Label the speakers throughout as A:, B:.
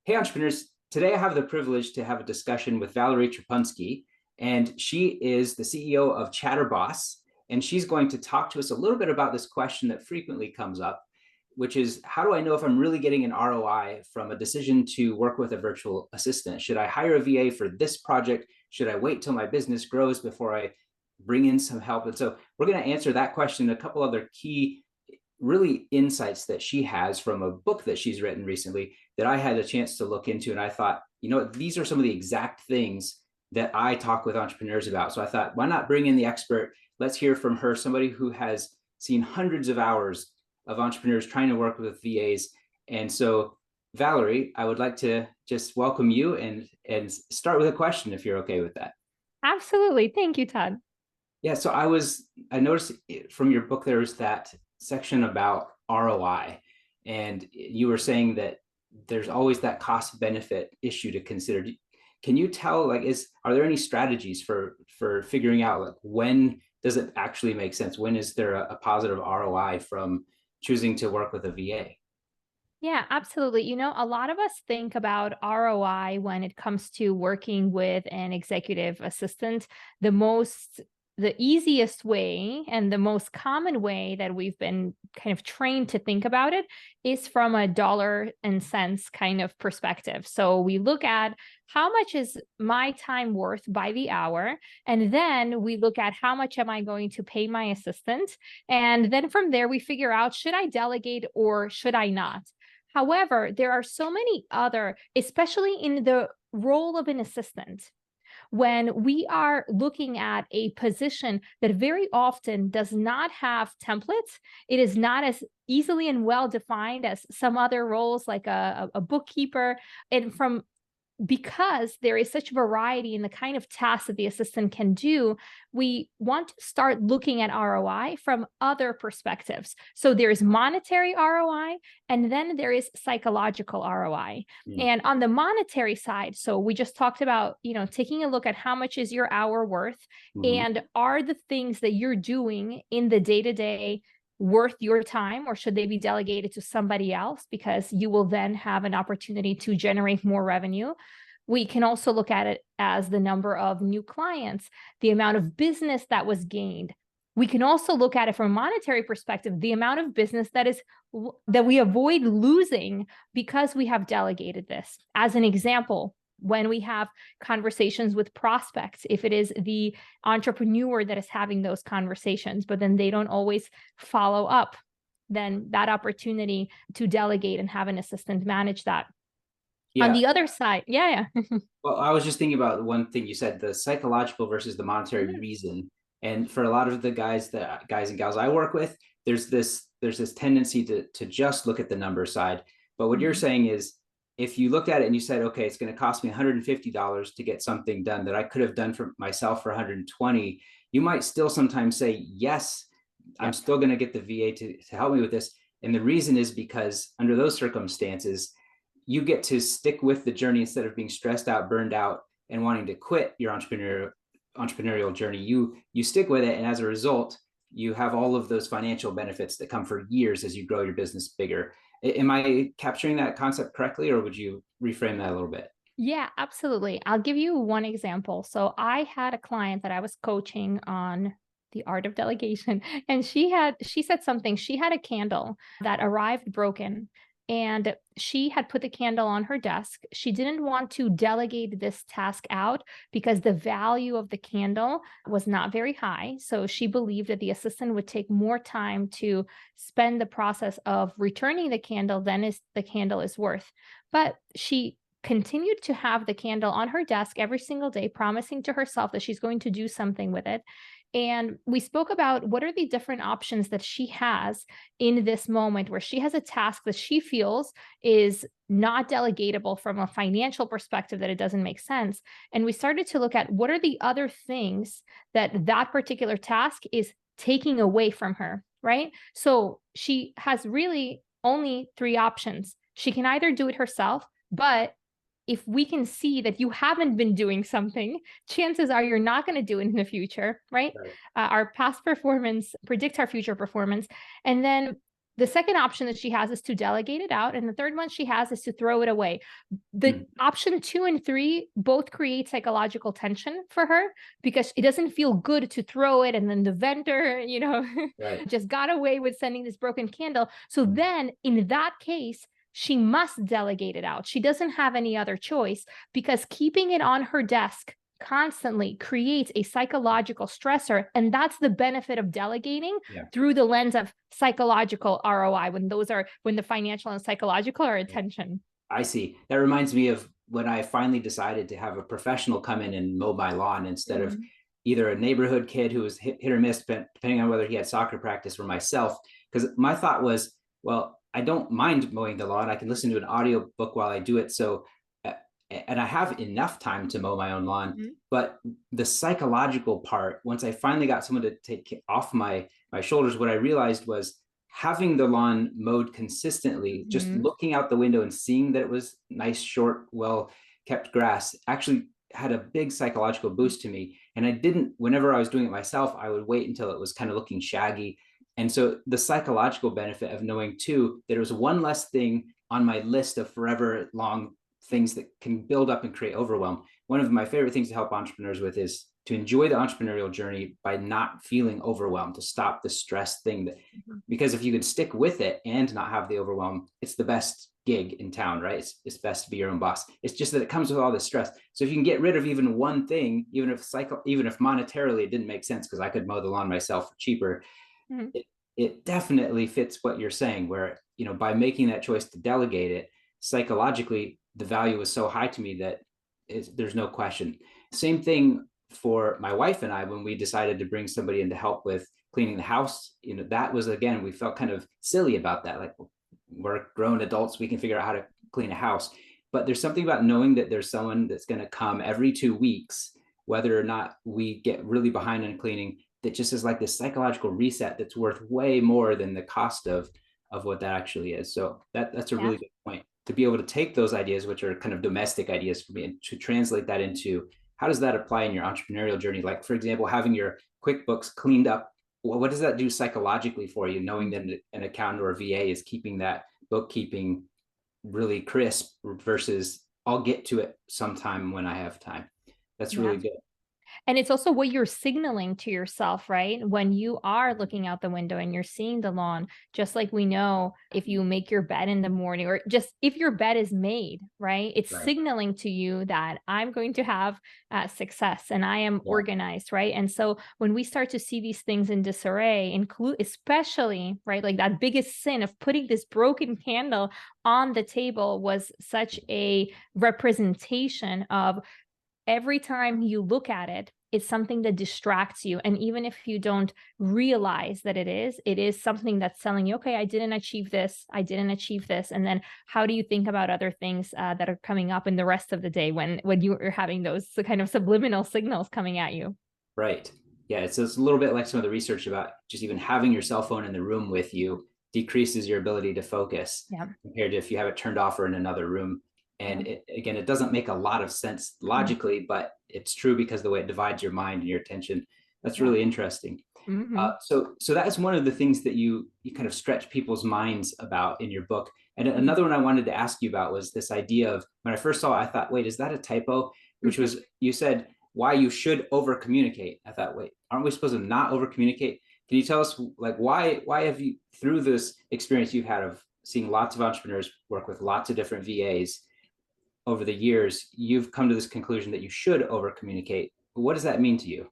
A: Hey, entrepreneurs. Today I have the privilege to have a discussion with Valerie Trapunsky, and she is the CEO of Chatterboss. And she's going to talk to us a little bit about this question that frequently comes up, which is how do I know if I'm really getting an ROI from a decision to work with a virtual assistant? Should I hire a VA for this project? Should I wait till my business grows before I bring in some help? And so we're going to answer that question, a couple other key really insights that she has from a book that she's written recently that I had a chance to look into. And I thought, these are some of the exact things that I talk with entrepreneurs about. So I thought, why not bring in the expert? Let's hear from her, somebody who has seen hundreds of hours of entrepreneurs trying to work with VAs. And so, Valerie, I would like to just welcome you and start with a question, if you're okay with that.
B: Absolutely. Thank you, Todd.
A: Yeah, so I noticed from your book there's that section about ROI, and you were saying that there's always that cost benefit issue to consider. Can you tell, are there any strategies for figuring out when does it actually make sense? When is there a positive ROI from choosing to work with a VA?
B: Yeah, absolutely. A lot of us think about ROI when it comes to working with an executive assistant. The easiest way and the most common way that we've been kind of trained to think about it is from a dollar and cents kind of perspective. So we look at how much is my time worth by the hour, and then we look at how much am I going to pay my assistant, and then from there we figure out, should I delegate or should I not? However, there are so many other, especially in the role of an assistant, when we are looking at a position that very often does not have templates, it is not as easily and well defined as some other roles like a bookkeeper. And because there is such variety in the kind of tasks that the assistant can do, we want to start looking at ROI from other perspectives. So there's monetary ROI, and then there is psychological ROI.
A: Mm.
B: And on the monetary side, so we just talked about, taking a look at how much is your hour worth,
A: Mhm.
B: and are the things that you're doing in the day-to-day worth your time, or should they be delegated to somebody else, because you will then have an opportunity to generate more revenue. We can also look at it as the number of new clients, the amount of business that was gained. We can also look at it from a monetary perspective, the amount of business that we avoid losing because we have delegated this. As an example, when we have conversations with prospects, if it is the entrepreneur that is having those conversations, but then they don't always follow up, then that opportunity to delegate and have an assistant manage that. On
A: Yeah.
B: the other side, yeah.
A: Well, I was just thinking about one thing you said, the psychological versus the monetary
B: Mhm.
A: reason. And for a lot of the guys and gals I work with, there's this tendency to just look at the number side. But what you're
B: Mhm.
A: saying is if you looked at it and you said, okay, it's going to cost me $150 to get something done that I could have done for myself for 120, you might still sometimes say, yes, I'm
B: Yep.
A: still going to get the VA to help me with this. And the reason is because under those circumstances, you get to stick with the journey instead of being stressed out, burned out, and wanting to quit your entrepreneurial journey. You stick with it, and as a result, you have all of those financial benefits that come for years as you grow your business bigger. Am I capturing that concept correctly, or would you reframe that a little bit?
B: Yeah, absolutely. I'll give you one example. So I had a client that I was coaching on the art of delegation, and she said something. She had a candle that arrived broken, and she had put the candle on her desk. She didn't want to delegate this task out because the value of the candle was not very high. So she believed that the assistant would take more time to spend the process of returning the candle than the candle is worth. But she continued to have the candle on her desk every single day, promising to herself that she's going to do something with it. And we spoke about what are the different options that she has in this moment where she has a task that she feels is not delegatable from a financial perspective, that it doesn't make sense. And we started to look at what are the other things that particular task is taking away from her, right? So she has really only three options. She can either do it herself, but if we can see that you haven't been doing something, chances are you're not going to do it in the future, right?
A: Right.
B: Our past performance predicts our future performance. And then The second option that she has is to delegate it out. And the third one she has is to throw it away. The option 2 and 3 both create psychological tension for her because it doesn't feel good to throw it. And then the vendor,
A: Right.
B: just got away with sending this broken candle. So then in that case, she must delegate it out. She doesn't have any other choice because keeping it on her desk constantly creates a psychological stressor. And that's the benefit of delegating
A: Yeah.
B: through the lens of psychological ROI, when the financial and psychological are at tension.
A: I see. That reminds me of when I finally decided to have a professional come in and mow my lawn instead of either a neighborhood kid who was hit or miss, depending on whether he had soccer practice, or myself. Because my thought was, well, I don't mind mowing the lawn. I can listen to an audio book while I do it. So, and I have enough time to mow my own lawn. But the psychological part, once I finally got someone to take off my shoulders, what I realized was having the lawn mowed consistently, just looking out the window and seeing that it was nice, short, well kept grass actually had a big psychological boost to me. And I didn't, whenever I was doing it myself, I would wait until it was kind of looking shaggy. And so the psychological benefit of knowing too, that it was one less thing on my list of forever long things that can build up and create overwhelm. One of my favorite things to help entrepreneurs with is to enjoy the entrepreneurial journey by not feeling overwhelmed, to stop the stress thing that, because if you can stick with it and not have the overwhelm, it's the best gig in town, right? It's best to be your own boss. It's just that it comes with all this stress. So if you can get rid of even one thing, even if monetarily it didn't make sense because I could mow the lawn myself for cheaper, it definitely fits what you're saying, where, by making that choice to delegate it, psychologically, the value was so high to me that there's no question. Same thing for my wife and I, when we decided to bring somebody in to help with cleaning the house, that was, again, we felt kind of silly about that. Like, we're grown adults, we can figure out how to clean a house. But there's something about knowing that there's someone that's going to come every 2 weeks, whether or not we get really behind on cleaning, that just is like this psychological reset that's worth way more than the cost of what that actually is. So that's a really good point, to be able to take those ideas, which are kind of domestic ideas for me, and to translate that into how does that apply in your entrepreneurial journey? Like, for example, having your QuickBooks cleaned up, what does that do psychologically for you, knowing that an accountant or a VA is keeping that bookkeeping really crisp versus I'll get to it sometime when I have time? That's really good.
B: And it's also what you're signaling to yourself, right? When you are looking out the window and you're seeing the lawn, just like we know, if you make your bed in the morning, or just if your bed is made, right? It's signaling to you that I'm going to have success and I am organized, right? And so when we start to see these things in disarray, especially, right, like that biggest sin of putting this broken candle on the table was such a representation of, every time you look at it, it's something that distracts you. And even if you don't realize that it is something that's telling you, okay, I didn't achieve this. And then how do you think about other things that are coming up in the rest of the day when you are having those kind of subliminal signals coming at you?
A: Right. Yeah. It's a little bit like some of the research about just even having your cell phone in the room with you decreases your ability to focus compared to if you have it turned off or in another room. And it doesn't make a lot of sense logically, but it's true because the way it divides your mind and your attention. That's really interesting. So that's one of the things that you kind of stretch people's minds about in your book. And another one I wanted to ask you about was this idea of, when I first saw it, I thought, wait, is that a typo? Which was, you said why you should over communicate. I thought, wait, aren't we supposed to not over communicate? Can you tell us, like, why have you, through this experience you've had of seeing lots of entrepreneurs work with lots of different VAs over the years, you've come to this conclusion that you should over communicate? What does that mean to you?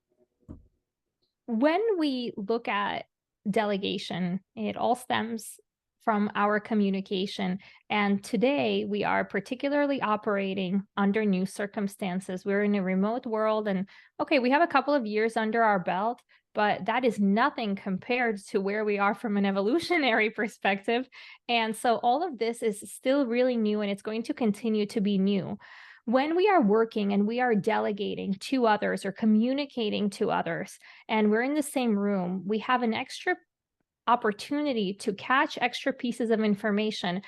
B: When we look at delegation, it all stems from our communication. And today we are particularly operating under new circumstances. We're in a remote world, and okay, we have a couple of years under our belt, but that is nothing compared to where we are from an evolutionary perspective. And so all of this is still really new, and it's going to continue to be new. When we are working and we are delegating to others or communicating to others, and we're in the same room, we have an extra opportunity to catch extra pieces of information.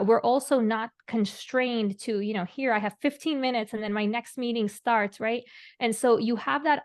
B: We're also not constrained to, here I have 15 minutes and then my next meeting starts, right? And so you have that,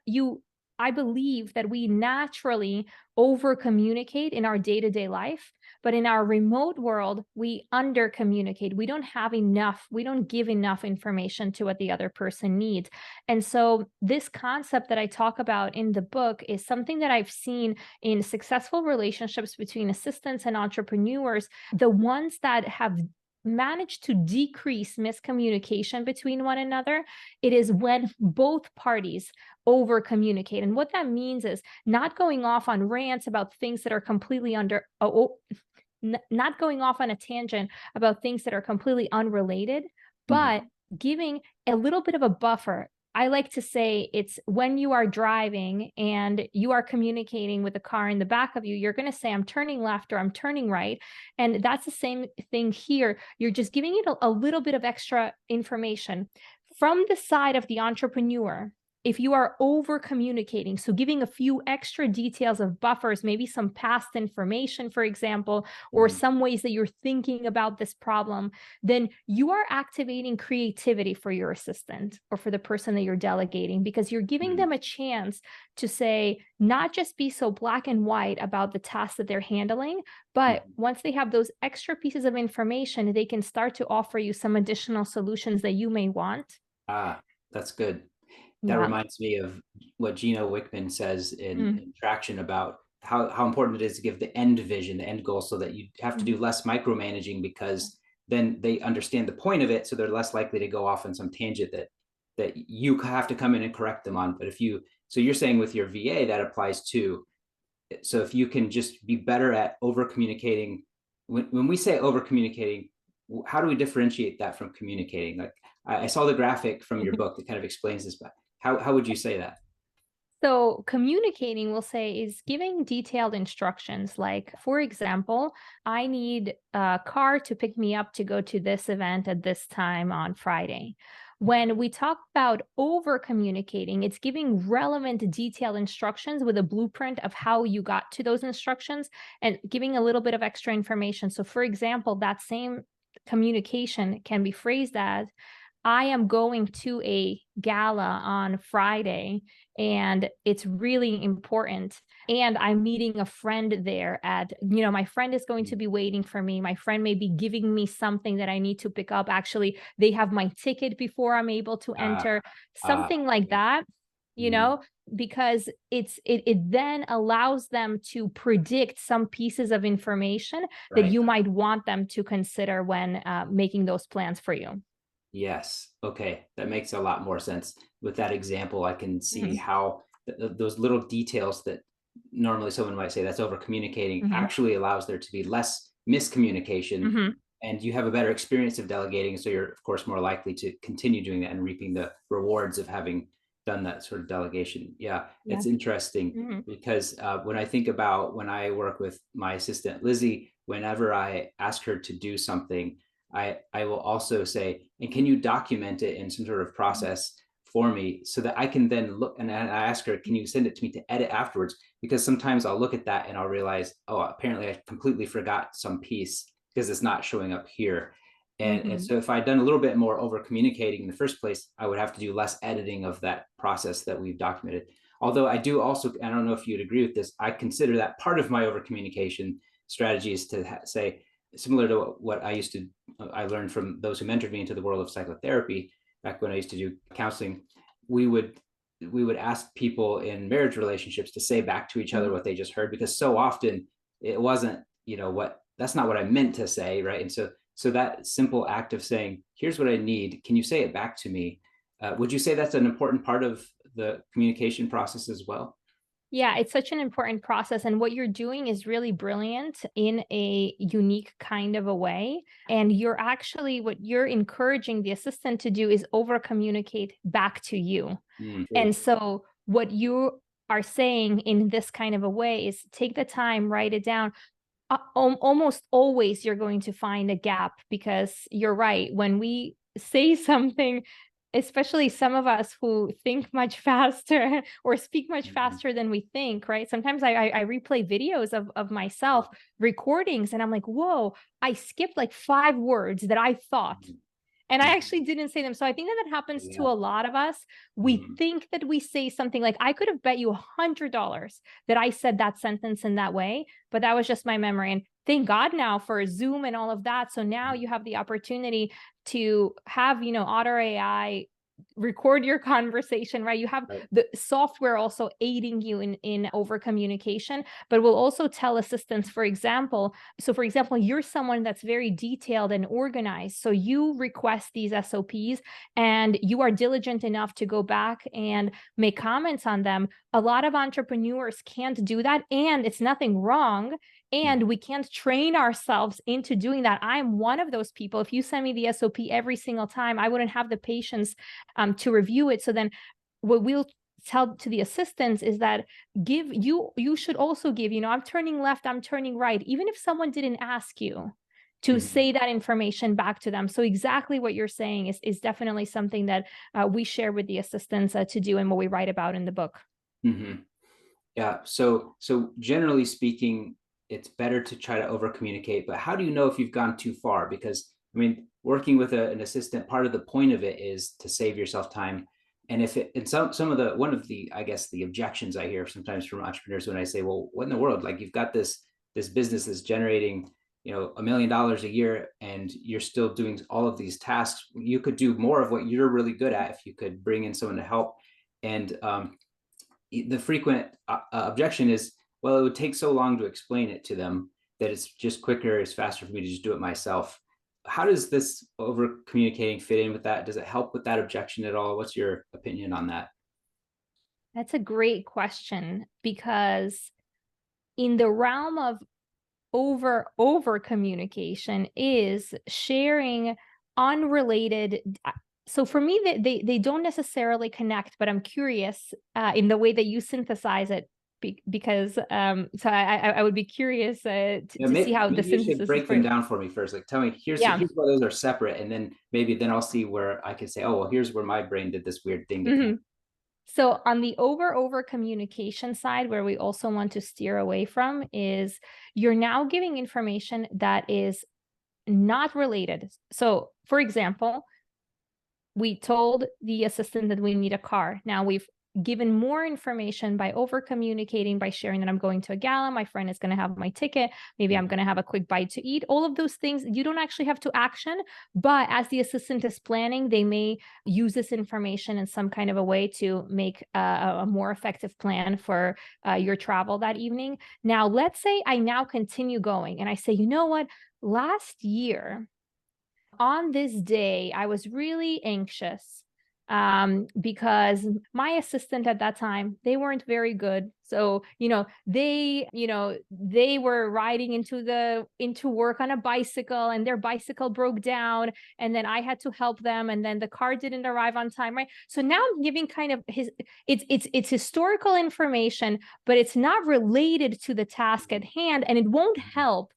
B: I believe that we naturally over communicate in our day-to-day life But in our remote world, we under communicate. We don't have enough, we don't give enough information to what the other person needs. And so this concept that I talk about in the book is something that I've seen in successful relationships between assistants and entrepreneurs. The ones that have managed to decrease miscommunication between one another, it is when both parties over communicate. And what that means is not going off on rants about things that are completely not going off on a tangent about things that are completely unrelated, but giving a little bit of a buffer. I like to say it's when you are driving and you are communicating with the car in the back of you, you're going to say, I'm turning left or I'm turning right. And that's the same thing here. You're just giving it a little bit of extra information from the side of the entrepreneur. If you are over communicating, so giving a few extra details of buffers, maybe some past information, for example, or some ways that you're thinking about this problem, then you are activating creativity for your assistant or for the person that you're delegating, because you're giving them a chance to say, not just be so black and white about the tasks that they're handling, but once they have those extra pieces of information, they can start to offer you some additional solutions that you may want.
A: Ah, that's good. That
B: Yeah.
A: reminds me of what Gino Wickman says in Traction about how important it is to give the end vision, the end goal, so that you have to do less micromanaging, because then they understand the point of it, so they're less likely to go off on some tangent that you have to come in and correct them on. But so you're saying with your VA that applies too. So if you can just be better at over communicating, when we say over communicating, how do we differentiate that from communicating? Like I saw the graphic from your book that kind of explains this, but how would you say that?
B: So communicating, we'll say, is giving detailed instructions. Like, for example, I need a car to pick me up to go to this event at this time on Friday. When we talk about over communicating, it's giving relevant detailed instructions with a blueprint of how you got to those instructions and giving a little bit of extra information. So for example, that same communication can be phrased as, I am going to a gala on Friday and it's really important. And I'm meeting a friend there my friend is going to be waiting for me. My friend may be giving me something that I need to pick up. Actually, they have my ticket before I'm able to enter, something like that, because it then allows them to predict some pieces of information that
A: Right.
B: you might want them to consider when making those plans for you.
A: Yes. Okay. That makes a lot more sense. With that example, I can see how those little details that normally someone might say that's over communicating actually allows there to be less miscommunication, and you have a better experience of delegating. So you're, of course, more likely to continue doing that and reaping the rewards of having done that sort of delegation. Yeah, it's interesting because when I think about when I work with my assistant, Lizzie, whenever I ask her to do something, I will also say, and can you document it in some sort of process for me so that I can then look, and I ask her, can you send it to me to edit afterwards? Because sometimes I'll look at that and I'll realize, oh, apparently I completely forgot some piece because it's not showing up here. And so if I'd done a little bit more over communicating in the first place, I would have to do less editing of that process that we've documented. Although I do also, I don't know if you'd agree with this, I consider that part of my over communication strategy is to say, similar to what I learned from those who mentored me into the world of psychotherapy back when I used to do counseling. We would ask people in marriage relationships to say back to each other what they just heard, because so often it wasn't, that's not what I meant to say, right? And so that simple act of saying, here's what I need, can you say it back to me? Would you say that's an important part of the communication process as well?
B: Yeah, it's such an important process. And what you're doing is really brilliant in a unique kind of a way. And what you're encouraging the assistant to do is over communicate back to you. And so what you are saying in this kind of a way is take the time, write it down. Almost always you're going to find a gap, because you're right. When we say something, especially some of us who think much faster or speak much faster than we think, right? Sometimes I replay videos of myself recordings and I'm like, whoa, I skipped like 5 words that I thought. And I
A: Mhm.
B: actually didn't say them. So I think that happens to
A: Yeah.
B: a lot of us. We
A: Mhm.
B: think that we say something like, I could have bet you $100 that I said that sentence in that way, but that was just my memory. And thank God now for Zoom and all of that. So now you have the opportunity to have, Otter AI record your conversation, right? You have
A: Right.
B: the software also aiding you in over communication, but will also tell assistants, for example. So for example, you're someone that's very detailed and organized, so you request these SOPs and you are diligent enough to go back and make comments on them. A lot of entrepreneurs can't do that, and it's nothing wrong,
A: Mhm.
B: and we can't train ourselves into doing that. I'm one of those people. If you send me the SOP every single time, I wouldn't have the patience to review it. So then what we'll tell to the assistants is that you should also give, I'm turning left, I'm turning right, even if someone didn't ask you to
A: Mhm.
B: say that information back to them. So exactly what you're saying is definitely something that we share with the assistants to do, and what we write about in the book.
A: Mhm. Yeah. So generally speaking, it's better to try to over communicate. But how do you know if you've gone too far? Because I mean, working with an assistant, part of the point of it is to save yourself time. And if it, and some of the, one of the, I guess the objections I hear sometimes from entrepreneurs when I say, well, what in the world? Like you've got this business that's generating, $1 million a year, and you're still doing all of these tasks. You could do more of what you're really good at if you could bring in someone to help. And the frequent objection is, well, it would take so long to explain it to them that it's just quicker, it's faster for me to just do it myself. How does this over communicating fit in with that? Does it help with that objection at all? What's your opinion on that?
B: That's a great question, because in the realm of over communication is sharing unrelated. So for me, they don't necessarily connect, but I'm curious in the way that you synthesize it, because so I would be curious
A: Yeah,
B: to see how the
A: maybe you should
B: synthesis is
A: break
B: for
A: them
B: you.
A: down for me first. Like, tell me,
B: Yeah.
A: here's why those are separate, and then maybe then I'll see where I can say, oh, well, here's where my brain did this weird thing to connect.
B: Mhm. So on the over communication side, where we also want to steer away from, is you're now giving information that is not related. So for example, we told the assistant that we need a car. Now we've given more information by over communicating, by sharing that I'm going to a gala, my friend is going to have my ticket, maybe I'm going to have a quick bite to eat. All of those things you don't actually have to action, but as the assistant is planning, they may use this information in some kind of a way to make a more effective plan for your travel that evening. Now let's say I now continue going and I say, you know what, last year on this day, I was really anxious because my assistant at that time, they weren't very good. So, they were riding into work on a bicycle, and their bicycle broke down, and then I had to help them, and then the car didn't arrive on time, right? So now I'm giving kind of it's historical information, but it's not related to the task at hand, and it won't help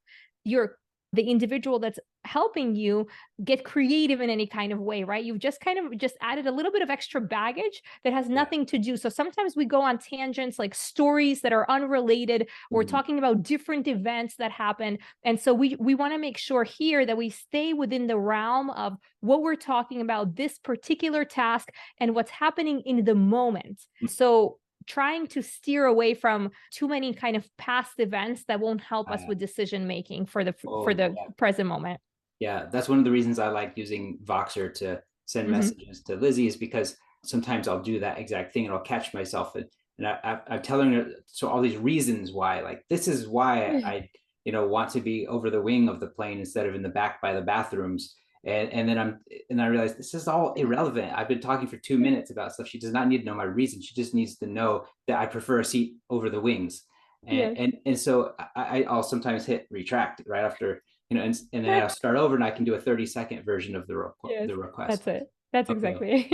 B: your the individual that's helping you get creative in any kind of way, right? You've just kind of just added a little bit of extra baggage that has
A: Yeah.
B: nothing to do. So sometimes we go on tangents, like stories that are unrelated, or
A: Mhm.
B: talking about different events that happen. And so we want to make sure here that we stay within the realm of what we're talking about, this particular task, and what's happening in the moment. So trying to steer away from too many kind of past events that won't help us with decision making for
A: Oh,
B: the
A: yeah.
B: present moment.
A: Yeah, that's one of the reasons I like using Voxer to send
B: Mhm.
A: messages to Lizzie, is because sometimes I'll do that exact thing and I'll catch myself, and I'm telling her so all these reasons why, like this is why I want to be over the wing of the plane instead of in the back by the bathrooms. And then I realize this is all irrelevant. I've been talking for 2 minutes about stuff. She does not need to know my reason. She just needs to know that I prefer a seat over the wings. And
B: Yes.
A: and so I'll sometimes hit retract right after, and then I'll start over and I can do a 30-second version of
B: Yes,
A: the request.
B: that's it. That's
A: Okay.
B: exactly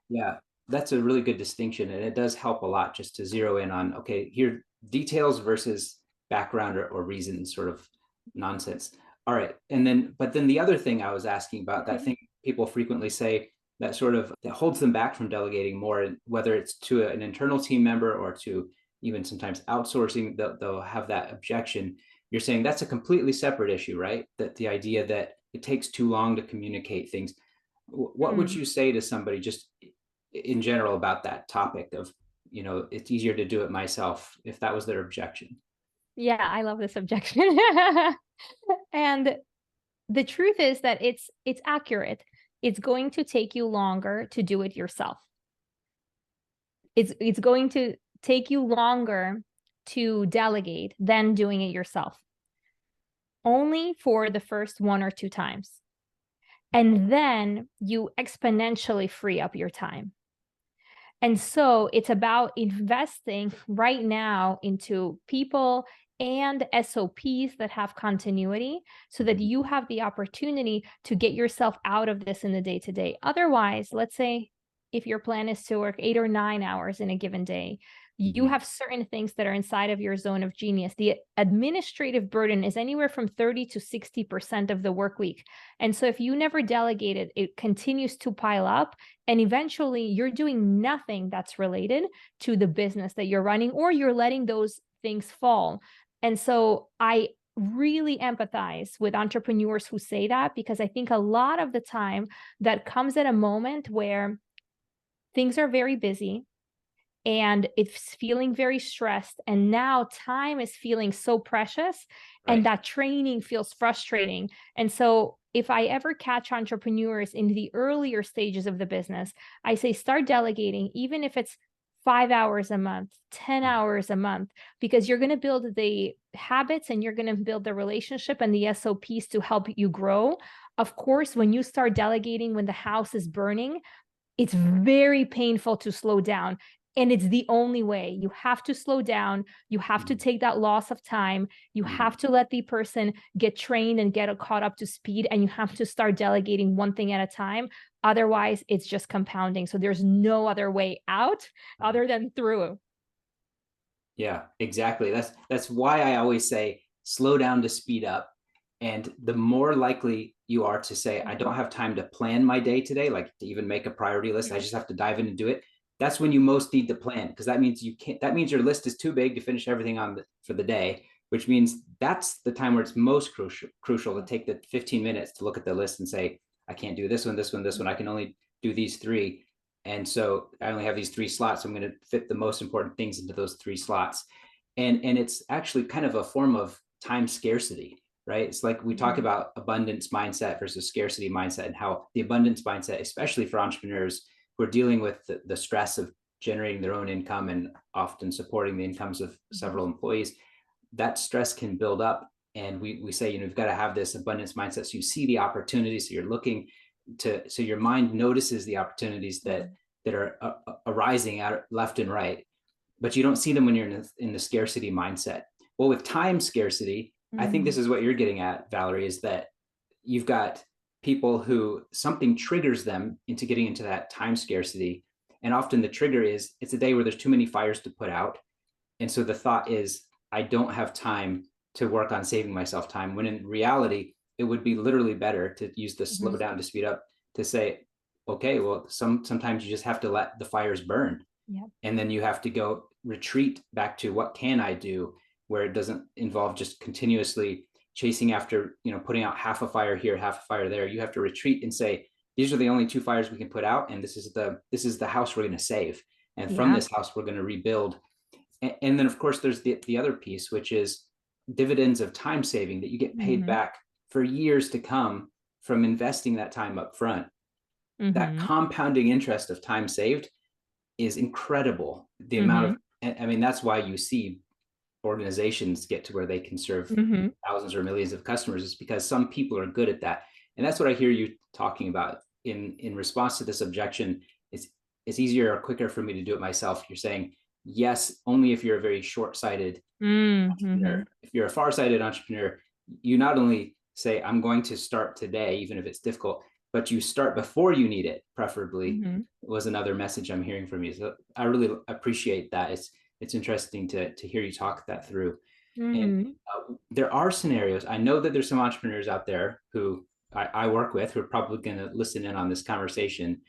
A: Yeah. That's a really good distinction. And it does help a lot just to zero in on, okay, here details versus background or reason sort of nonsense. All right. And then, but then the other thing I was asking about, that
B: Mhm.
A: thing people frequently say that sort of that holds them back from delegating more, whether it's to an internal team member or to even sometimes outsourcing, they'll have that objection. You're saying that's a completely separate issue, right? That the idea that it takes too long to communicate things. What would you say to somebody just in general about that topic of, it's easier to do it myself, if that was their objection?
B: Yeah, I love this objection. And the truth is that it's accurate. It's going to take you longer to do it yourself. It's going to take you longer to delegate than doing it yourself. Only for the first 1 or 2 times. And then you exponentially free up your time. And so it's about investing right now into people and SOPs that have continuity so that you have the opportunity to get yourself out of this in the day-to-day. Otherwise, let's say if your plan is to work 8 or 9 hours in a given day, you have certain things that are inside of your zone of genius. The administrative burden is anywhere from 30 to 60% of the work week. And so if you never delegate it, it continues to pile up. And eventually you're doing nothing that's related to the business that you're running, or you're letting those things fall. And so I really empathize with entrepreneurs who say that, because I think a lot of the time that comes at a moment where things are very busy and it's feeling very stressed. And now time is feeling so precious, and that training feels frustrating. And so if I ever catch entrepreneurs in the earlier stages of the business, I say, start delegating, even if it's 5 hours a month, 10 hours a month, because you're going to build the habits and you're going to build the relationship and the SOPs to help you grow. Of course, when you start delegating, when the house is burning, it's very painful to slow down. And it's the only way. You have to slow down. You have to take that loss of time. You have to let the person get trained and get caught up to speed. And you have to start delegating one thing at a time. Otherwise, it's just compounding. So there's no other way out other than through.
A: Yeah, exactly. That's why I always say slow down to speed up. And the more likely you are to say, I don't have time to plan my day today, like to even make a priority list, I just have to dive in and do it. That's when you most need to plan, because that means that means your list is too big to finish everything for the day, which means that's the time where it's most crucial to take the 15 minutes to look at the list and say, I can't do this one, this one, this one. I can only do these three. And so I only have these 3 slots. I'm going to fit the most important things into those 3 slots. And it's actually kind of a form of time scarcity, right? It's like we talk about abundance mindset versus scarcity mindset, and how the abundance mindset, especially for entrepreneurs who are dealing with the stress of generating their own income and often supporting the incomes of several employees, that stress can build up. And we say, you've got to have this abundance mindset. So you see the opportunities, so you're looking so your mind notices the opportunities that are arising out left and right, but you don't see them when you're in the scarcity mindset. Well, with time scarcity, I think this is what you're getting at, Valerie, is that you've got people who something triggers them into getting into that time scarcity. And often the trigger is, it's a day where there's too many fires to put out. And so the thought is, I don't have time to work on saving myself time, when in reality, it would be literally better to use the slow down to speed up, to say, okay, well, sometimes you just have to let the fires burn. And then you have to go retreat back to, what can I do, where it doesn't involve just continuously chasing after, putting out half a fire here, half a fire there. You have to retreat and say, these are the only 2 fires we can put out, and this is the house we're going to save. And from this house, we're going to rebuild. And then, of course, there's the other piece, which is dividends of time saving, that you get paid back for years to come from investing that time up front. That compounding interest of time saved is incredible. The amount of, I mean, that's why you see organizations get to where they can serve thousands or millions of customers, is because some people are good at that. And that's what I hear you talking about in response to this objection. It's easier or quicker for me to do it myself. You're saying, yes, only if you're a very short-sighted entrepreneur. If you're a far-sighted entrepreneur, you not only say, I'm going to start today, even if it's difficult, but you start before you need it, preferably, was another message I'm hearing from you. So I really appreciate that. It's interesting to hear you talk that through. And there are scenarios. I know that there's some entrepreneurs out there who I work with, who are probably going to listen in on this conversation,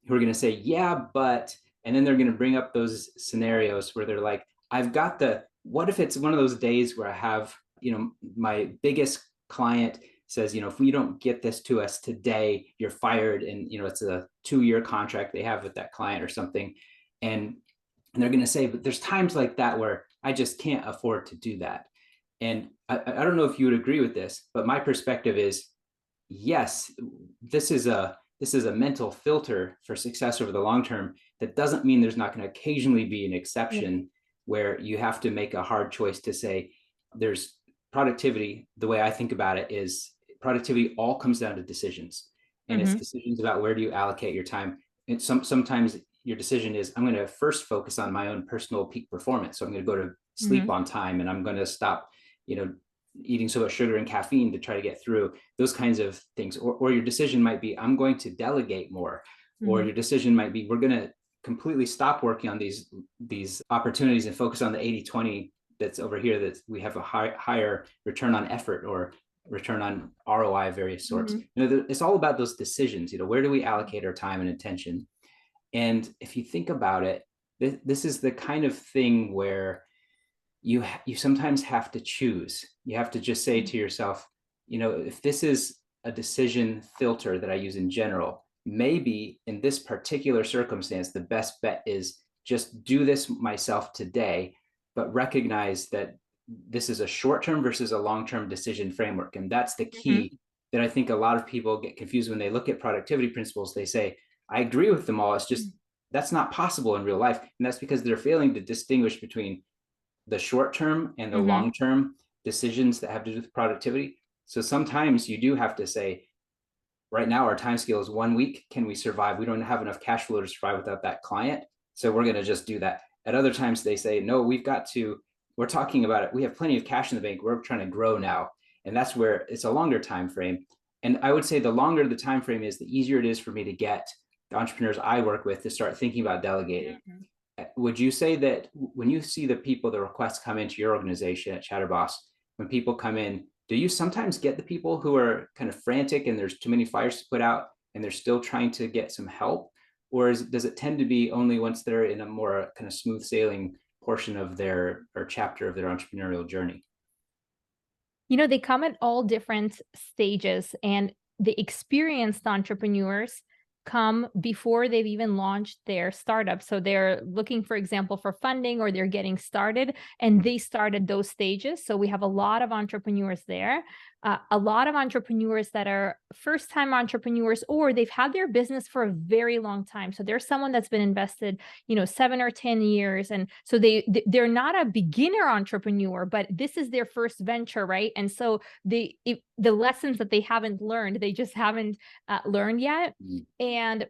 A: who are going to say, yeah, but, and then they're going to bring up those scenarios where they're like, what if it's one of those days where I have, my biggest client says, if we don't get this to us today, you're fired. And, it's a 2-year contract they have with that client or something. And they're going to say, but there's times like that where I just can't afford to do that. And I don't know if you would agree with this, but my perspective is, yes, this is a mental filter for success over the long term. That doesn't mean there's not going to occasionally be an exception where you have to make a hard choice to say, there's productivity. The way I think about it is productivity all comes down to decisions, and it's decisions about where do you allocate your time. And sometimes your decision is, I'm going to first focus on my own personal peak performance. So I'm going to go to sleep on time, and I'm going to stop, eating so much sugar and caffeine to try to get through those kinds of things. Or your decision might be, I'm going to delegate more. Or your decision might be, we're going to completely stop working on these opportunities and focus on the 80-20 that's over here, that we have a higher return on effort or return on ROI of various sorts. It's all about those decisions. Where do we allocate our time and attention? And if you think about it, this is the kind of thing where you sometimes have to choose. You have to just say to yourself, if this is a decision filter that I use in general, maybe in this particular circumstance, the best bet is just do this myself today, but recognize that this is a short-term versus a long-term decision framework. And that's the key that I think a lot of people get confused when they look at productivity principles. They say, I agree with them all. It's just, that's not possible in real life. And that's because they're failing to distinguish between the short-term and the long-term decisions that have to do with productivity. So sometimes you do have to say, right now our time scale is 1 week. Can we survive? We don't have enough cash flow to survive without that client. So we're going to just do that. At other times they say, no, we're talking about it. We have plenty of cash in the bank. We're trying to grow now. And that's where it's a longer time frame. And I would say the longer the time frame is, the easier it is for me to get the entrepreneurs I work with to start thinking about delegating. Would you say that when you see the requests come into your organization at Chatterboss, when people come in, do you sometimes get the people who are kind of frantic and there's too many fires to put out and they're still trying to get some help? Or does it tend to be only once they're in a more kind of smooth sailing portion of their or chapter of their entrepreneurial journey?
B: They come at all different stages, and the experienced entrepreneurs come before they've even launched their startup. So they're looking, for example, for funding, or they're getting started, and they start at those stages. So we have a lot of entrepreneurs there. A lot of entrepreneurs that are first-time entrepreneurs, or they've had their business for a very long time. So there's someone that's been invested, 7 or 10 years. And so they're not a beginner entrepreneur, but this is their first venture, right? And so the lessons that they haven't learned, they just haven't learned yet. And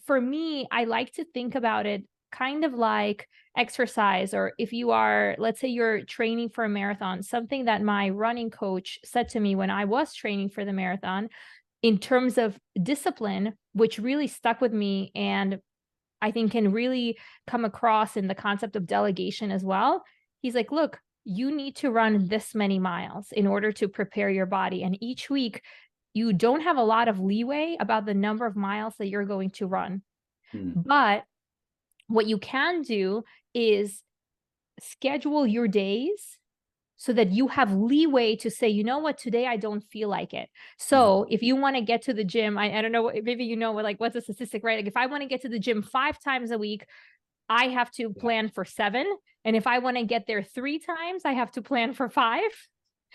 B: for me, I like to think about it kind of like exercise, or if you are, let's say you're training for a marathon, something that my running coach said to me when I was training for the marathon in terms of discipline, which really stuck with me and I think can really come across in the concept of delegation as well. He's like, look, you need to run this many miles in order to prepare your body. And each week, you don't have a lot of leeway about the number of miles that you're going to run. But what you can do is schedule your days so that you have leeway to say, you know what, today I don't feel like it. So if you want to get to the gym, I don't know, maybe what's the statistic, right? Like if I want to get to the gym 5 times a week, I have to plan for 7. And if I want to get there 3 times, I have to plan for 5.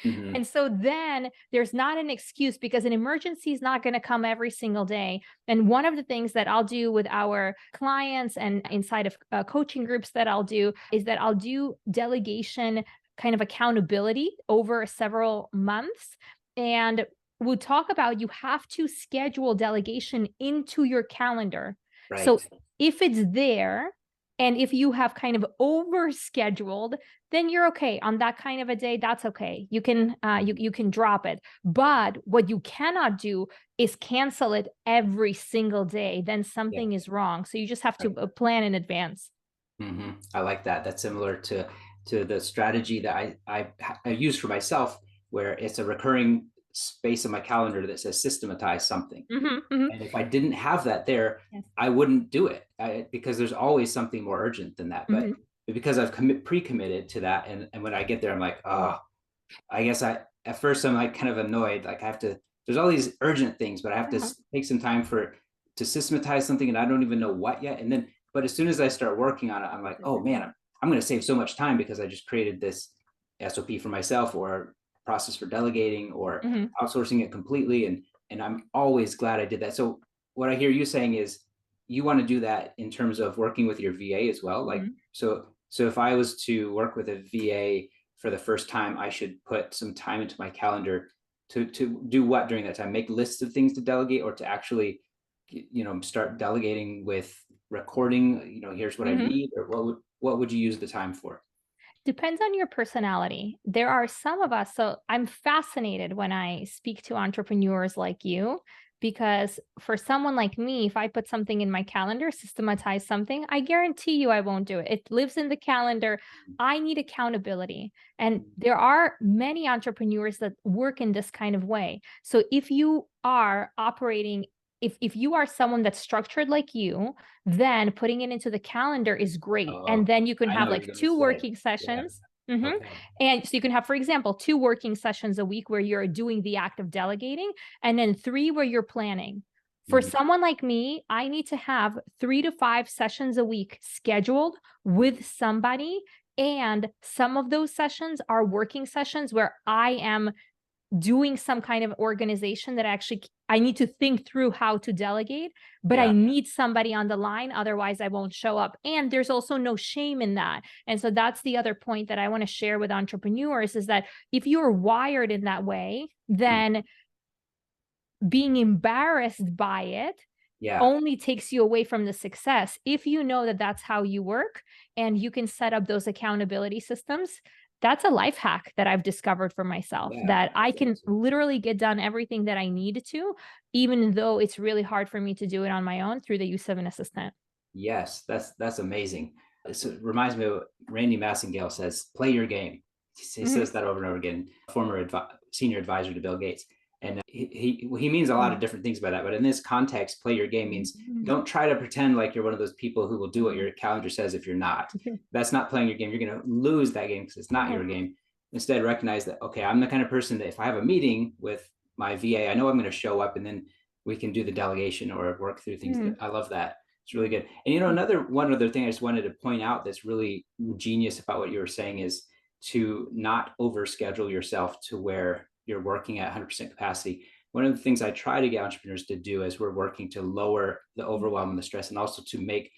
B: And so then there's not an excuse, because an emergency is not going to come every single day. And one of the things that I'll do with our clients and inside of coaching groups that I'll do is that I'll do delegation kind of accountability over several months. And we'll talk about, you have to schedule delegation into your calendar. Right. So if it's there, and if you have kind of overscheduled, then you're okay on that kind of a day. That's okay. You can you can drop it. But what you cannot do is cancel it every single day. Then something is wrong. So you just have to plan in advance.
A: I like that. That's similar to the strategy that I use for myself, where it's a recurring space in my calendar that says systematize something. And if I didn't have that there, I wouldn't do it, because there's always something more urgent than that. But because I've pre-committed to that, and when I get there, I'm like, oh, I guess at first I'm like kind of annoyed. Like I have to, there's all these urgent things, but I have to
B: Uh-huh.
A: take some time to systematize something and I don't even know what yet. And then, but as soon as I start working on it, I'm like, oh man, I'm going to save so much time because I just created this SOP for myself or process for delegating or
B: Mhm.
A: outsourcing it completely. And I'm always glad I did that. So what I hear you saying is you want to do that in terms of working with your VA as well. Like,
B: Mhm.
A: so if I was to work with a VA for the first time, I should put some time into my calendar to do what during that time? Make lists of things to delegate or to actually, start delegating with recording, here's what I
B: Mhm.
A: need, or what would you use the time for?
B: Depends on your personality. There are some of us, so I'm fascinated when I speak to entrepreneurs like you, because for someone like me, if I put something in my calendar, systematize something, I guarantee you I won't do it. It lives in the calendar. I need accountability. And there are many entrepreneurs that work in this kind of way. So if you are operating, if you are someone that's structured like you, then putting it into the calendar is great. And
A: Oh,
B: then you can
A: I know
B: have
A: what
B: like
A: you're going to
B: two
A: say.
B: working
A: Yeah.
B: sessions. Mhm.
A: Okay.
B: And so you can have, for example, two working sessions a week where you're doing the act of delegating, and then three where you're planning. For
A: Mhm.
B: someone like me, I need to have 3 to 5 sessions a week scheduled with somebody. And some of those sessions are working sessions where I am doing some kind of organization that actually I need to think through how to delegate, but I
A: Yeah.
B: need somebody on the line. Otherwise, I won't show up. And there's also no shame in that. And so that's the other point that I want to share with entrepreneurs is that if you're wired in that way,
A: Mm.
B: then being embarrassed by it
A: Yeah.
B: only takes you away from the success. If you know that that's how you work and you can set up those accountability systems, that's a life hack that I've discovered for myself
A: Yeah.
B: that I
A: That's
B: can
A: awesome.
B: literally get done everything that I need to, even though it's really hard for me to do it on my own through the use of an assistant.
A: Yes, that's amazing. So it reminds me of what Randy Massingale says, play your game. He
B: Mhm.
A: says that over and over again, former senior advisor to Bill Gates. And he means a lot of
B: Mhm.
A: different things by that. But in this context, play your game means
B: Mhm.
A: don't try to pretend like you're one of those people who will do what
B: Mhm.
A: your calendar says if you're not. That's not playing your game. You're going to lose that game because it's not
B: Mhm.
A: your game. Instead, recognize that, okay, I'm the kind of person that if I have a meeting with my VA, I know I'm going to show up and then we can do the delegation or work through things.
B: Mhm.
A: I love that. It's really good. And another one other thing I just wanted to point out that's really genius about what you were saying is to not overschedule yourself to where you're working at 100% capacity. One of the things I try to get entrepreneurs to do as we're working to lower the overwhelm and the stress, and also to make,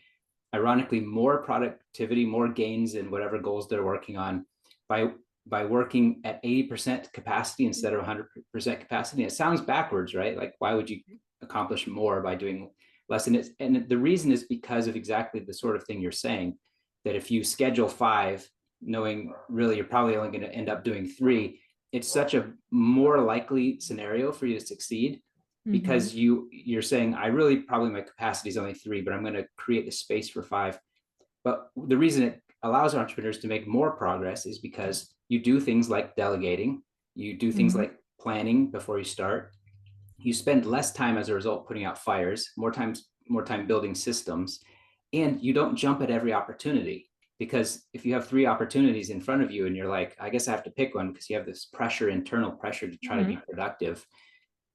A: ironically, more productivity, more gains in whatever goals they're working on by by working at 80% capacity instead of 100% capacity. And it sounds backwards, right? Like, why would you accomplish more by doing less? And the reason is because of exactly the sort of thing you're saying, that if you schedule 5, knowing really you're probably only going to end up doing 3, it's such a more likely scenario for you to succeed
B: Mhm.
A: because you're saying, I really probably my capacity is only 3, but I'm going to create the space for 5. But the reason it allows entrepreneurs to make more progress is because you do things like delegating, you do things
B: Mhm.
A: like planning before you start. You spend less time as a result putting out fires, more time building systems, and you don't jump at every opportunity. Because if you have 3 opportunities in front of you and you're like, I guess I have to pick one because you have this pressure, internal pressure to try to
B: Mhm.
A: be productive,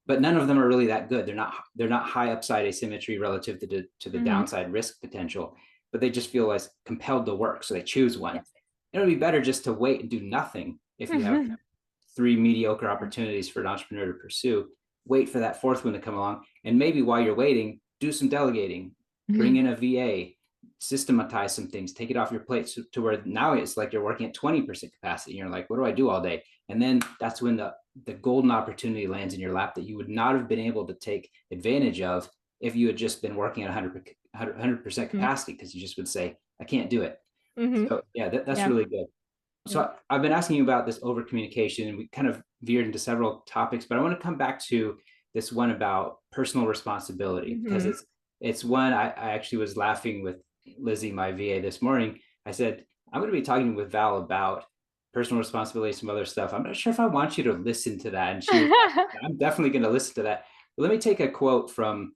A: but none of them are really that good. They're not high upside asymmetry relative to the
B: Mhm.
A: downside risk potential, but they just feel as compelled to work, so they choose one.
B: Yes.
A: It would be better just to wait and do nothing if you have 3 mediocre opportunities for an entrepreneur to pursue. Wait for that fourth one to come along, and maybe while you're waiting, do some delegating, bring
B: Mhm.
A: in a VA, systematize some things, take it off your plate to where now it's like you're working at 20% capacity. And you're like, what do I do all day? And then that's when the golden opportunity lands in your lap that you would not have been able to take advantage of if you had just been working at 100%
B: Mhm.
A: capacity, because you just would say, I can't do it.
B: Mhm.
A: So yeah, that's
B: Yeah.
A: really good. So I've been asking you about this over communication, and we kind of veered into several topics, but I want to come back to this one about personal responsibility, because
B: Mhm.
A: it's one I actually was laughing with Lizzie, my VA, this morning. I said, I'm going to be talking with Val about personal responsibility, some other stuff. I'm not sure if I want you to listen to that. And she was like, I'm definitely going to listen to that. But let me take a quote from,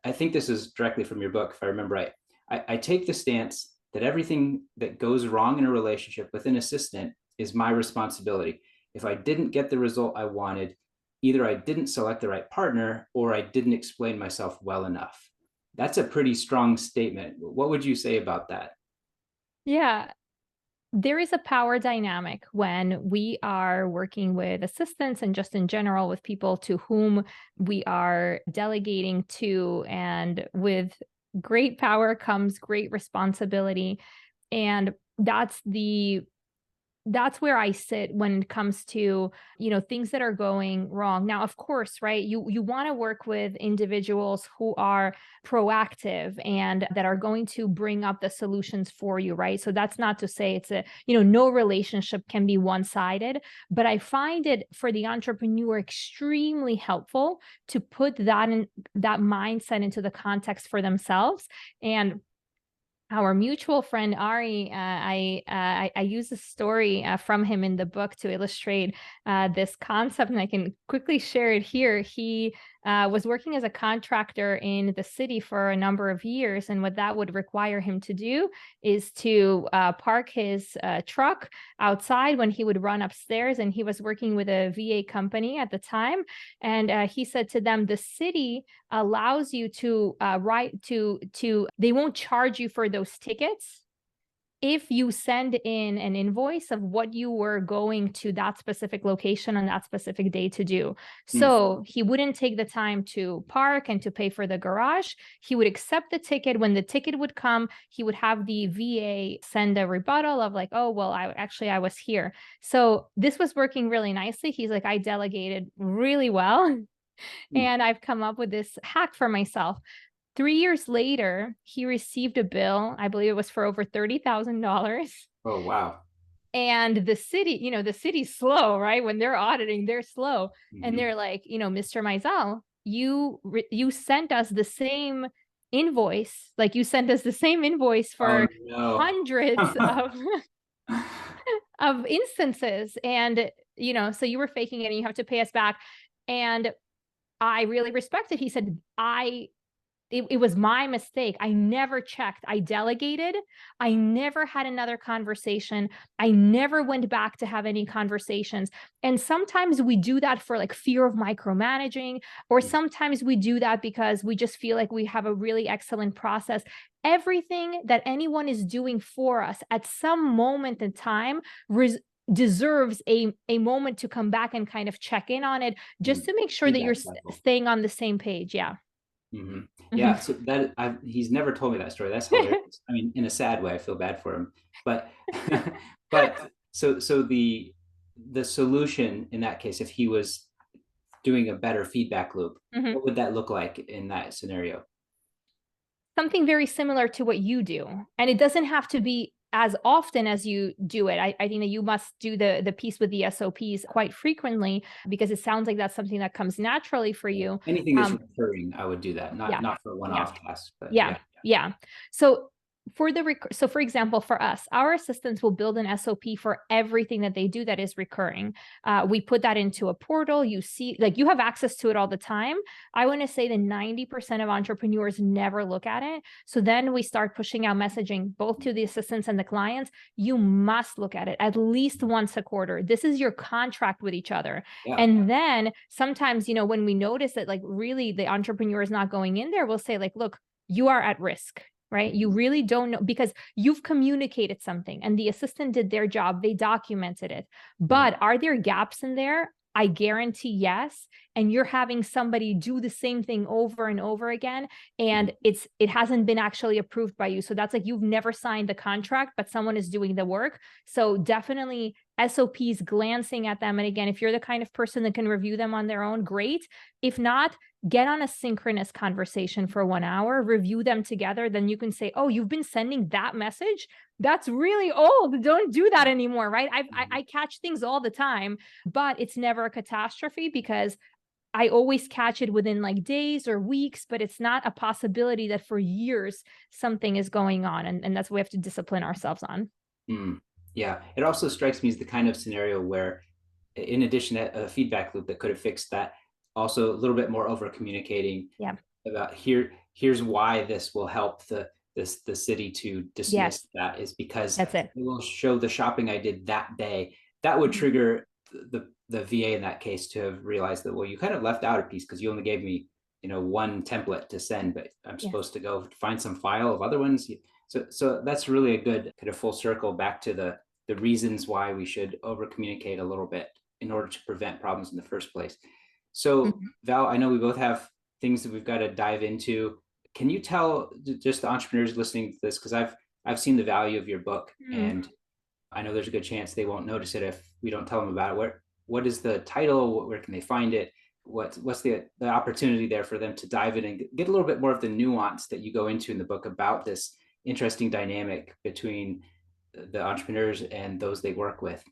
A: I think this is directly from your book, if I remember right. I take the stance that everything that goes wrong in a relationship with an assistant is my responsibility. If I didn't get the result I wanted, either I didn't select the right partner or I didn't explain myself well enough. That's a pretty strong statement. What would you say about that?
B: Yeah. There is a power dynamic when we are working with assistants and just in general with people to whom we are delegating to. And with great power comes great responsibility. And that's where I sit when it comes to, things that are going wrong. Now, of course, right, you want to work with individuals who are proactive and that are going to bring up the solutions for you, right? So that's not to say no relationship can be one-sided, but I find it for the entrepreneur extremely helpful to put that mindset into the context for themselves. And our mutual friend Ari, I use a story from him in the book to illustrate this concept, and I can quickly share it here. He was working as a contractor in the city for a number of years, and what that would require him to do is to park his truck outside when he would run upstairs. And he was working with a VA company at the time, and he said to them, "The city allows you to they won't charge you for those tickets if you send in an invoice of what you were going to that specific location on that specific day to do."
A: Hmm.
B: So he wouldn't take the time to park and to pay for the garage. He would accept the ticket. When the ticket would come, he would have the VA send a rebuttal of like, "Oh, well, I was here." So this was working really nicely. He's like, "I delegated really well."
A: Hmm.
B: And I've come up with this hack for myself. 3 years later, he received a bill. I believe it was for over $30,000.
A: Oh, wow.
B: And the city's slow, right? When they're auditing, they're slow. And
A: Hmm.
B: they're like, "Mr. Maisel, you sent us the same invoice. Like you sent us the same invoice
A: Oh,
B: for
A: no.
B: hundreds of instances. And, so you were faking it and you have to pay us back." And I really respect it. He said, it was my mistake. I never checked. I delegated. I never had another conversation. I never went back to have any conversations. And sometimes we do that for like fear of micromanaging, or sometimes we do that because we just feel like we have a really excellent process. Everything that anyone is doing for us at some moment in time deserves a moment to come back and kind of check in on it, just to make sure that you're
A: Feedback cycle.
B: staying on the same page. Yeah.
A: Hmm.
B: Mhm.
A: Yeah, so he's never told me that story. That's hilarious. I mean, in a sad way, I feel bad for him. But but so the solution in that case, if he was doing a better feedback loop,
B: Mhm.
A: what would that look like in that scenario?
B: Something very similar to what you do. And it doesn't have to be as often as you do it. I think that you must do the piece with the SOPs quite frequently, because it sounds like that's something that comes naturally for
A: Yeah.
B: you.
A: Anything that's
B: Um,
A: recurring, I would do that. Not
B: yeah,
A: not for
B: yeah.
A: one-off tasks, but
B: Yeah,
A: yeah.
B: yeah. So for example, for us, our assistants will build an SOP for everything that they do that is recurring. We put that into a portal. You see, like you have access to it all the time. I want to say that 90% of entrepreneurs never look at it. So then we start pushing out messaging both to the assistants and the clients. You must look at it at least once a quarter. This is your contract with each other.
A: Yeah.
B: And then sometimes, when we notice that like really the entrepreneur is not going in there, we'll say like, "Look, you are at risk." Right? You really don't know, because you've communicated something and the assistant did their job. They documented it.
A: Mhm.
B: But are there gaps in there? I guarantee yes. And you're having somebody do the same thing over and over again. And it hasn't been actually approved by you. So that's like you've never signed the contract, but someone is doing the work. So definitely SOPs, glancing at them. And again, if you're the kind of person that can review them on their own, great. If not, get on a synchronous conversation for 1 hour, review them together. Then you can say, "Oh, you've been sending that message? That's really old. Don't do that anymore." Right? I catch things all the time, but it's never a catastrophe because I always catch it within like days or weeks, but it's not a possibility that for years something is going on. And that's what we have to discipline ourselves on.
A: Mm. Yeah. It also strikes me as the kind of scenario where, in addition to a feedback loop that could have fixed that, also a little bit more over communicating
B: Yeah.
A: about here's why this will help the city to dismiss
B: Yes.
A: that is because
B: That's it.
A: it will show the shopping I did that day. That would
B: Mhm.
A: trigger the VA in that case to have realized that, well, you kind of left out a piece because you only gave me, one template to send, but I'm
B: Yeah.
A: supposed to go find some file of other ones. So that's really a good kind of full circle back to the reasons why we should over communicate a little bit in order to prevent problems in the first place. So
B: Mhm.
A: Val, I know we both have things that we've got to dive into. Can you tell just the entrepreneurs listening to this, because I've seen the value of your book,
B: Mm.
A: and I know there's a good chance they won't notice it if we don't tell them about it. What is the title? Where can they find it? What's the opportunity there for them to dive in and get a little bit more of the nuance that you go into in the book about this interesting dynamic between the entrepreneurs and those they work with?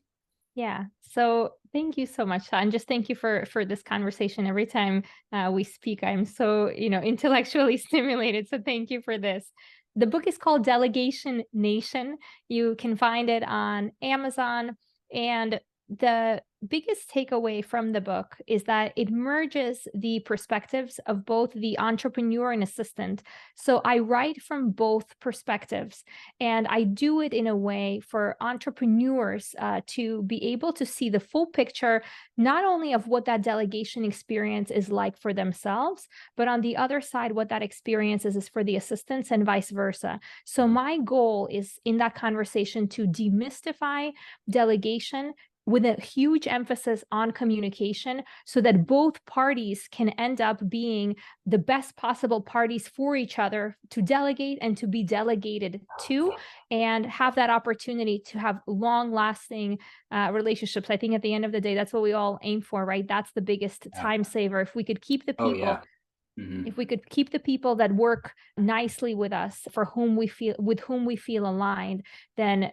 B: Yeah. So thank you so much, and just thank you for this conversation. Every time we speak, I'm so intellectually stimulated. So thank you for this. The book is called Delegation Nation. You can find it on Amazon, and the biggest takeaway from the book is that it merges the perspectives of both the entrepreneur and assistant. So I write from both perspectives, and I do it in a way for entrepreneurs to be able to see the full picture, not only of what that delegation experience is like for themselves, but on the other side, what that experience is for the assistants and vice versa. So my goal is in that conversation to demystify delegation with a huge emphasis on communication so that both parties can end up being the best possible parties for each other to delegate and to be delegated to, and have that opportunity to have long lasting relationships. I think at the end of the day, that's what we all aim for, right? That's the biggest
A: Yeah.
B: time saver. If we could keep the
A: Oh
B: people
A: yeah. Mm-hmm.
B: if we could keep the people that work nicely with us, for whom we feel with whom we feel aligned, then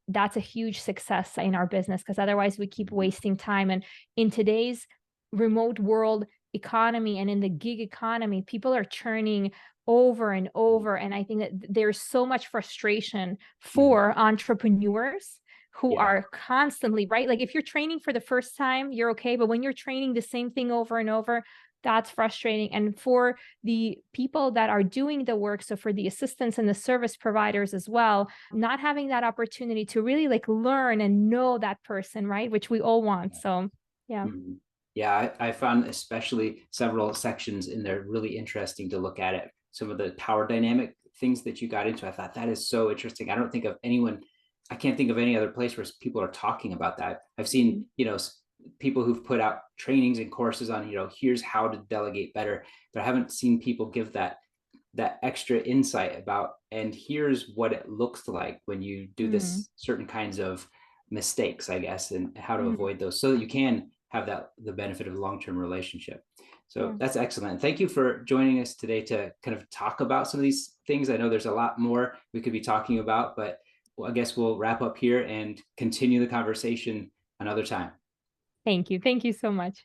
B: that's a huge success in our business, because otherwise we keep wasting time. And in today's remote world economy and in the gig economy, people are churning over and over, and I think that there's so much frustration
A: Mm-hmm.
B: for entrepreneurs who
A: Yeah.
B: are constantly, right, like if you're training for the first time, you're okay, but when you're training the same thing over and over, that's frustrating. And for the people that are doing the work, so for the assistants and the service providers as well, not having that opportunity to really like learn and know that person, right? Which we all want. So yeah.
A: Mhm. Yeah, I found especially several sections in there really interesting to look at it. Some of the power dynamic things that you got into, I thought that is so interesting. I can't think of any other place where people are talking about that. I've
B: Mhm.
A: seen, people who've put out trainings and courses on, here's how to delegate better, but I haven't seen people give that extra insight about, and here's what it looks like when you do
B: Mhm.
A: this certain kinds of mistakes, I guess, and how to
B: Mhm.
A: avoid those so that you can have the benefit of a long-term relationship. So
B: Yeah.
A: that's excellent. Thank you for joining us today to kind of talk about some of these things. I know there's a lot more we could be talking about, but I guess we'll wrap up here and continue the conversation another time.
B: Thank you. Thank you so much.